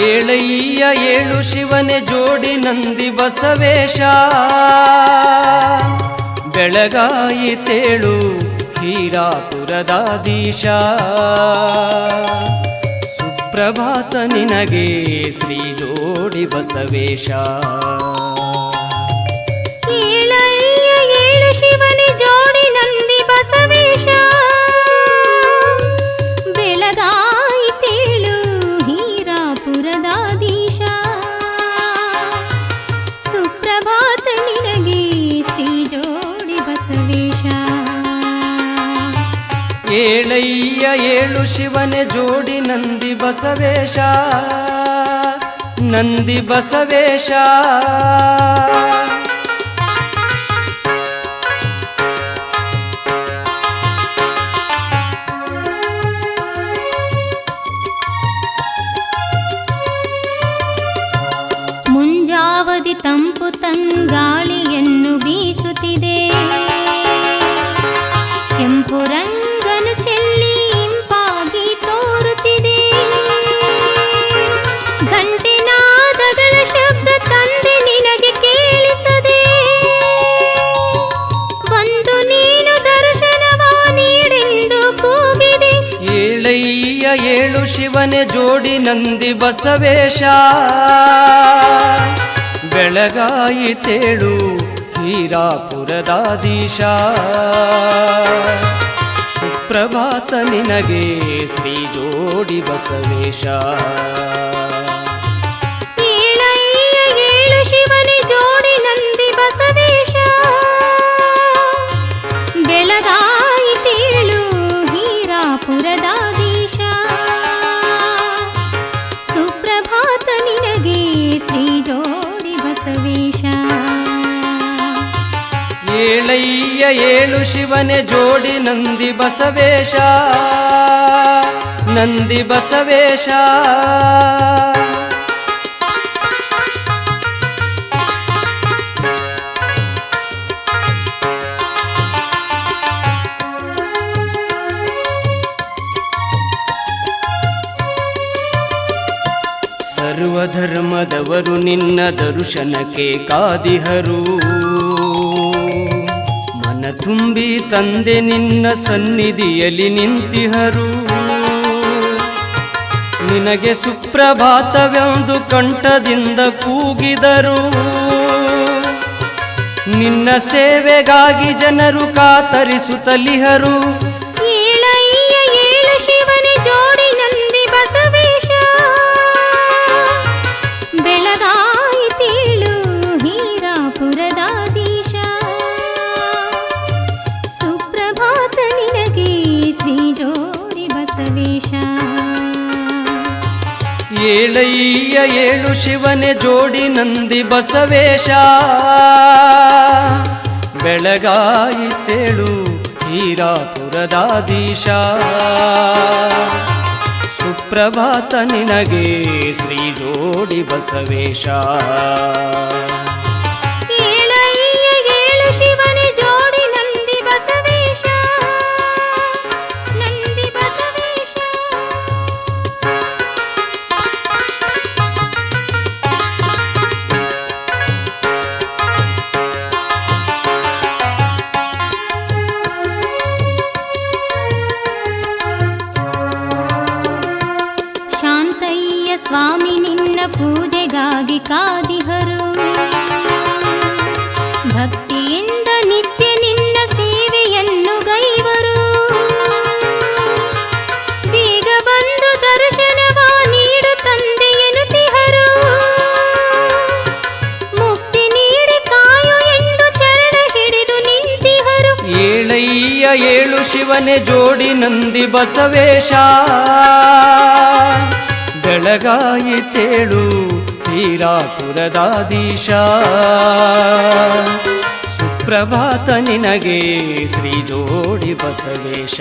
ಏಳಯ್ಯ ಏಳು ಶಿವನೇ ಜೋಡಿ ನಂದಿ ಬಸವೇಶ, ಬೆಳಗಾಯಿತೇಳು ಹೀರಾಪುರದಾದೀಶ. ಸುಪ್ರಭಾತ ನಿನಗೆ ಶ್ರೀ ಜೋಡಿ ಬಸವೇಶ. ಏಳಯ್ಯ ಏಳು ಶಿವನೇ ಜೋಡಿ ನಂದಿ ಬಸವೇಶ, ಬೆಳಗಾಯಿತೇಳು ಹೀರಾಪುರದಾದೀಶ. ಸುಪ್ರಭಾತ ನಿನಗೆ ಶ್ರೀ ಜೋಡಿ ಬಸವೇಶ. ಏಳಯ್ಯ ಏಳು ಶಿವನೇ ಜೋಡಿ ನಂದಿ ಬಸವೇಶ, ನಂದಿ ಬಸವೇಶ. ಮುಂಜಾವದಿ ತಂಪು ತಂಗಾಳಿಯನ್ನು ಬೀಸುತ್ತಿದೆ, ಕೆಂಪು ರಂಗನು ಚೆಲ್ಲಿ ಇಂಪಾಗಿ ತೋರುತ್ತಿದೆ. ಘಂಟೆನಾದಗಳ ಶಬ್ದ ತಂದೆ ನಿನಗೆ ಕೇಳಿಸದೆ, ಬಂದು ನೀನು ದರ್ಶನವ ನೀಡೆಂದು ಕೂಗಿದೆ. ಏಳಯ್ಯ ಏಳು ಶಿವನೇ ಜೋಡಿ ನಂದಿ ಬಸವೇಶ, ಬೆಳಗಾಯಿತೇಳು ಹೀರಾಪುರದಾದೀಶ. ಸುಪ್ರಭಾತ ನಿನಗೆ ಶ್ರೀ ಜೋಡಿ ಬಸವೇಶ. ಏಳಯ್ಯ ಏಳು ಶಿವನೇ ಜೋಡಿ ನಂದಿ ಬಸವೇಶ, ಬೆಳಗಾಯಿತೇಳು ಹೀರಾಪುರದಾದೀಶ. ಸುಪ್ರಭಾತ ನಿನಗೆ ಶ್ರೀ ಜೋಡಿ ಬಸವೇಶ. ಏಳಯ್ಯ ಏಳು ಶಿವನೇ ಜೋಡಿ ನಂದಿ ಬಸವೇಶ, ನಂದಿ ಬಸವೇಶ. ಸರ್ವಧರ್ಮದವರು ನಿನ್ನ ದರ್ಶನಕ್ಕೆ ಕಾದಿಹರು, ಮನ ತುಂಬಿ ತಂದೆ ನಿನ್ನ ಸನ್ನಿಧಿಯಲ್ಲಿ ನಿಂತಿಹರು. ನಿನಗೆ ಸುಪ್ರಭಾತವೆಂದು ಕಂಠದಿಂದ ಕೂಗಿದರು, ನಿನ್ನ ಸೇವೆಗಾಗಿ ಜನರು ಕಾತರಿಸುತ್ತಲಿಹರು. ಏಳಯ್ಯ ಏಳು ಶಿವನೇ ಜೋಡಿ ನಂದಿ ಬಸವೇಶ, ಬೆಳಗಾಯಿತೇಳು ಹೀರಾಪುರದಾದೀಶ. ಸುಪ್ರಭಾತ ನಿನಗೆ ಶ್ರೀ ಜೋಡಿ ಬಸವೇಶ. ಏಳಯ್ಯ ಏಳು ಶಿವನೇ ಜೋಡಿ ನಂದಿ ಬಸವೇಶ, ಬೆಳಗಾಯಿತೇಳು ಹೀರಾಪುರದಾದೀಶ. ಸುಪ್ರಭಾತ ನಿನಗೆ ಶ್ರೀ ಜೋಡಿ ಬಸವೇಶ. ಏಳಯ್ಯ ಏಳು ಶಿವನೇ ಜೋಡಿ ನಂದಿ ಬಸವೇಶ, ನಂದಿ ಬಸವೇಶ. ಶಾಂತಯ್ಯ ಸ್ವಾಮಿ ನಿನ್ನ ಪೂಜೆಗಾಗಿ ಕಾದಿಹರು, ಭಕ್ತಿಯಿಂದ ನಿತ್ಯ ನಿನ್ನ ಸೇವೆಯನ್ನು ಗೈವರು. ಬೇಗ ಬಂದು ದರ್ಶನವ ನೀಡು ತಂದೆ ಎನ್ನುತ್ತಿಹರು, ಮುಕ್ತಿ ನೀಡಿ ಕಾಯು ಎಂದು ಚರಣ ಹಿಡಿದು ನಿಂತಿಹರು. ಏಳಯ್ಯ ಏಳು ಶಿವನೇ ಜೋಡಿ ನಂದಿ ಬಸವೇಶ, ಬೆಳಗಾಯಿತೇಳು ಹೀರಾಪುರದಾದೀಶ. ಸುಪ್ರಭಾತ ನಿನಗೆ ಶ್ರೀ ಜೋಡಿ ಬಸವೇಶ.